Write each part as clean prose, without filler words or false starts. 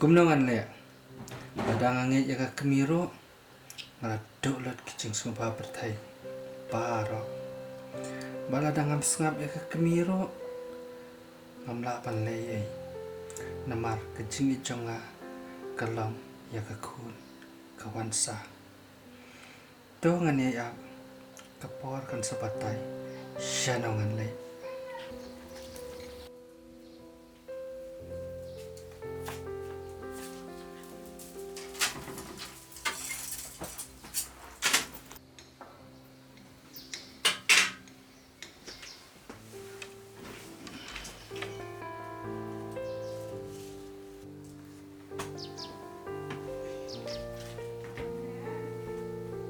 Gumnongan le. Badangange jaga kemiro. Ngaladok lot kicing sumpa bertai. Baro. Baladangam sengap jaga kemiro. Ngamla pan le. Namar kecing ijonga. Kalong jaga khun. Kawansa. Dongan ya kapor kan sebatai. Shanongan le.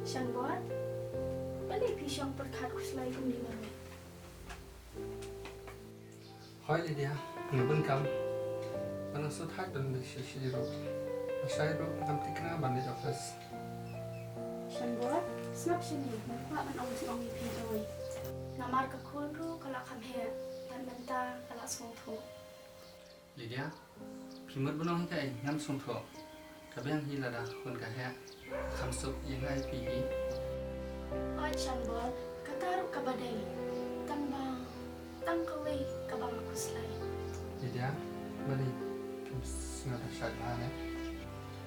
Siang buat, balik pisang perkat kuslai kum di mana? Hoi Lydia, ngabun kam. Panang suthat dan bersih ro. Saya ro kam tikna bandit office. Siang buat, snap sini, nampak man orang si orang ipi joy. Namar ke khun ru kalau kam her dan benta kalau semua tu. Lydia, pimut bunong hikai ngam sungtho. Kabang hilada khun kahya. Kamsuk yang IP. Oh siang buat, kataru kabadai, tambang, tangkawai kabang kuslai. Lydia, balik kam sengada syat mana?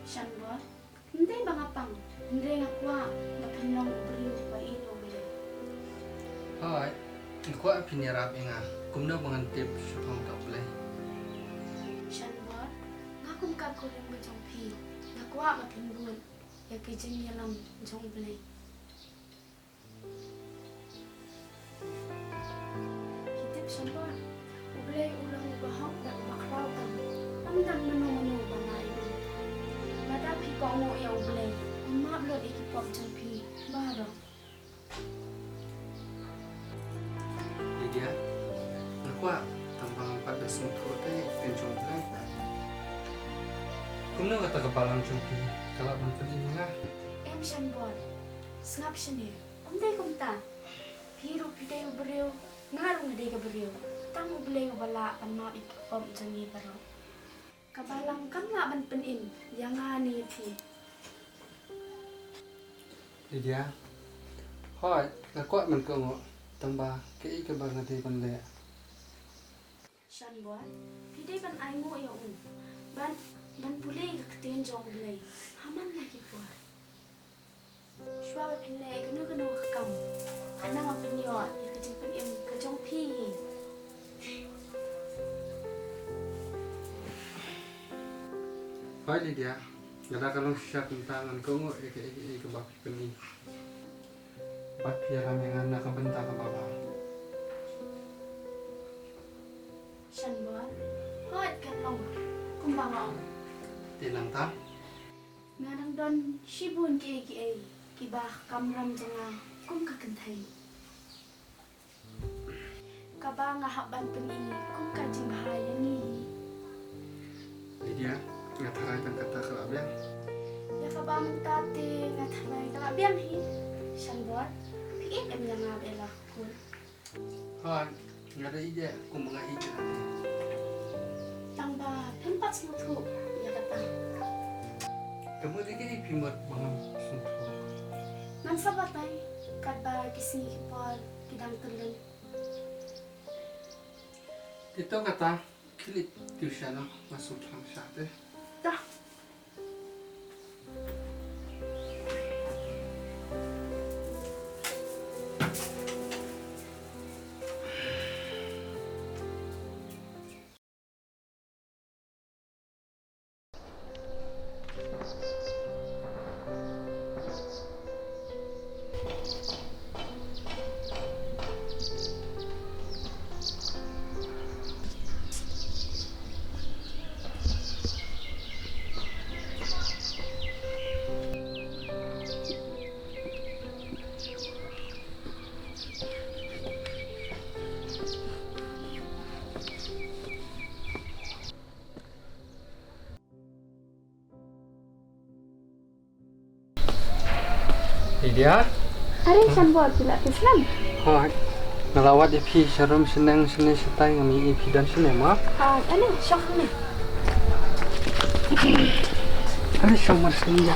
Siang buat, hindi bang apang, hindi ngakwa, napenong beriu pa ilo beli. Hoi, aku pinirap inga. Kumno mengantip syukong tak boleh. Siang buat, ngakum kakuling macam pi, ngakwa mapimbun. Ya kijing yalam jong beli. Hitip semua, ubelai ulang ubahok dan bakrau kan. Amdan menu bangai. Mada pi kongo ya ubelai. Amma blot ikipop jong pi. Baro. Lydia, aku tambang 14 motor teh tenjong boleh. Kumno kata kebalang jumpi. Kalau nonton ini lah. Siang buat, sengap sini. Dai kumta. Piru pidai uberiu, ngarung dai kaberiu. Tang ubelai ubala pan ma ikipop jong ni baro. Kabalang kam nga ban penin yang ani pi. Lydia, hoi, aku man kengo tambah kei kebang nanti pan le. Siang buat, pidai ban aingo ya ban pulai ketin jong belai. Haman lagi buat. Shua pinai kena kam. Anak apa penyot, ya kecil penim kejong pi. Hoi Lydia, ada kalau syak tangan kengo kebak peni. Bak piaram yang anak kebentak ke bawah. Siang buat, hot kan long, kumbang long. Tinang ta? Ngadang don shibun ki kibah kamram janga kum kakentai. Kabang ngahaban peni kum kajing bahaya ni. Lydia, ngatarai tan kata kelabian. Ya kabang tate ngatarai kalabian hi. Siang buat, piin yang ngabela kun. Hoi, nggak ada ide, aku menga ide nanti. Tambah tempat semutu ya kata. Kamu lagi pimut bangun sungguh. Nan sabatay kada kising kipal kidang tulen. Itu kata kilit tiusana masuk dalam syate. Dah. Lydia? Hari san buat pula Islam. Hoi, ngelawat ipi serum senang seni setai ngami ipi dan sinema. Ano, syok ni. Ada sama sini.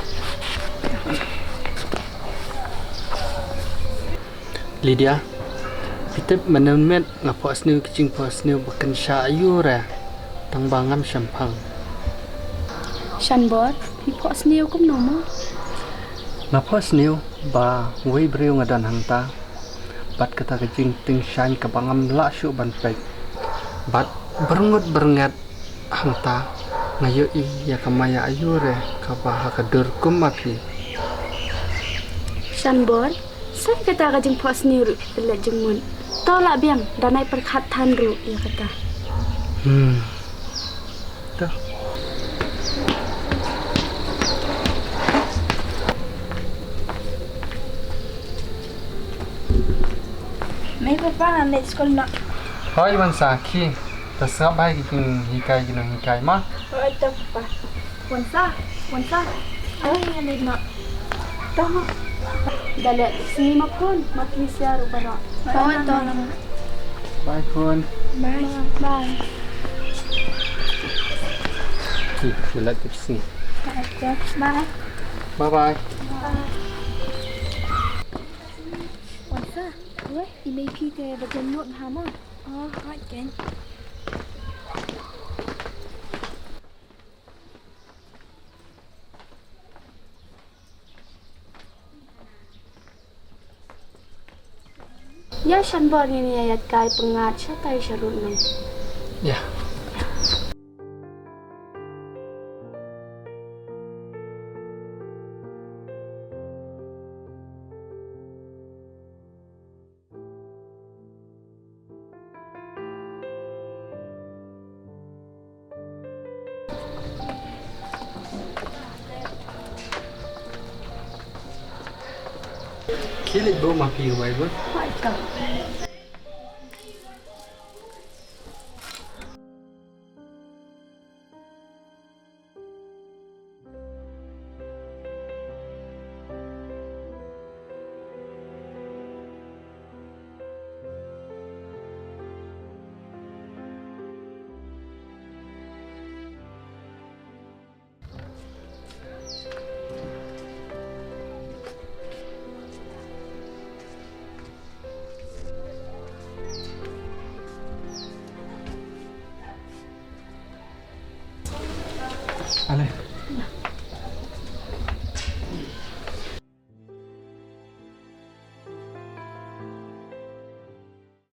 Lydia, kita menemet ngapa sniu kicing pas sniu bakan syayu ra tang bangam syampang. Shan bor, pi po sniu kum nomo. Ngapa sniu ba wei breu ngadan hangta. Bat kata kicing ting syan ke bangam la syu ban pek. Bat berengut hangta ngayo I ya kamaya ayu re ka ba ka dur kum api. Shan bor, saya kata kajing po sniu le jengmun. Tolak biang danai perkhatan ru ya kata. Dah. Mai papa nak sekolah nak. Hai man saki. Tasab hai kicing hikai mah. Oh, itu papa. Wansa. Ay, yang nak. Tama. Dali sini makon, makin siaru bara. Oh, itu nama. Bye khun. Bye. Let's see. Bye. Bye. Wansa, weh, ini kita bagian not hama. Oh, right kan. Ya shan bor ni ayat kai pengat siapa syarut nang. Ya. Kilit bo mapi wai bo. Welcome. Ale.